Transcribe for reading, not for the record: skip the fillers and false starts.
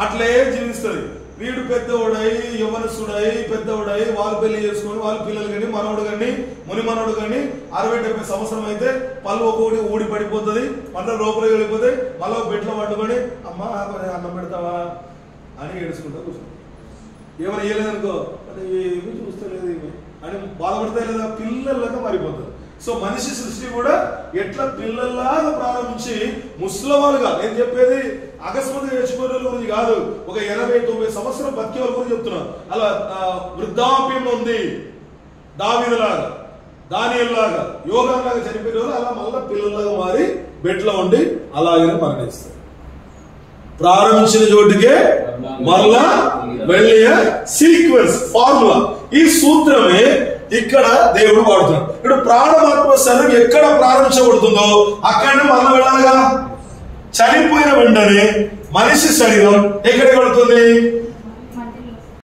అట్లే జీవిస్తుంది. వీడు పెద్దోడై యవ్వనస్తుడై పెద్దోడై వాళ్ళు పెళ్లి చేసుకొని వాళ్ళ పిల్లలు కానీ మనవడు కానీ ముని మనవడు కానీ 60-70 సంవత్సరం అయితే పళ్ళు ఒక్కొక్కటి ఊడి పడిపోతుంది, మళ్ళీ లోపలికి వెళ్ళిపోతే మళ్ళీ బెడ్లో పట్టుకొని అమ్మా అన్నం పెడతావా అని ఏడుచుకుంటా కూర్చుంటాం. ఏమైనా ఇవ్వలేదనుకో ఏమి చూస్తలేదు ఏమి అని బాధపడతాయి లేదా, పిల్లల్లాగా మారిపోతుంది. సో మనిషి సృష్టి కూడా ఎట్లా పిల్లల్లాగా ప్రారంభించి ముసలివాళ్ళుగా, నేను చెప్పేది అకస్మాత్తుగా చచ్చిపోయే గురించి కాదు, ఒక 80-90 సంవత్సరం బతికే వాళ్ళ గురించి చెప్తున్నాను. అలా వృద్ధాప్యం ఉంది, దావీదులాగా దానియేలులాగా యోగాలాగా చనిపోయే వాళ్ళు అలా మళ్ళా పిల్లల్లాగా మారి బెడ్లో ఉండి అలాగనే మరణిస్తారు. ప్రారంభించిన చోటుకే మరలా వెళ్ళే సీక్వెన్స్ ఫార్ములా, ఈ సూత్రమే ఇక్కడ దేవుడు వాడుతున్నాడు. ఇప్పుడు ప్రాణమాత్మ శరీరం ఎక్కడ ప్రారంభించబడుతుందో అక్కడనే మరలా వెళ్ళాలిగా. చనిపోయిన వెంటనే మనిషి శరీరం ఎక్కడికి వెళుతుంది?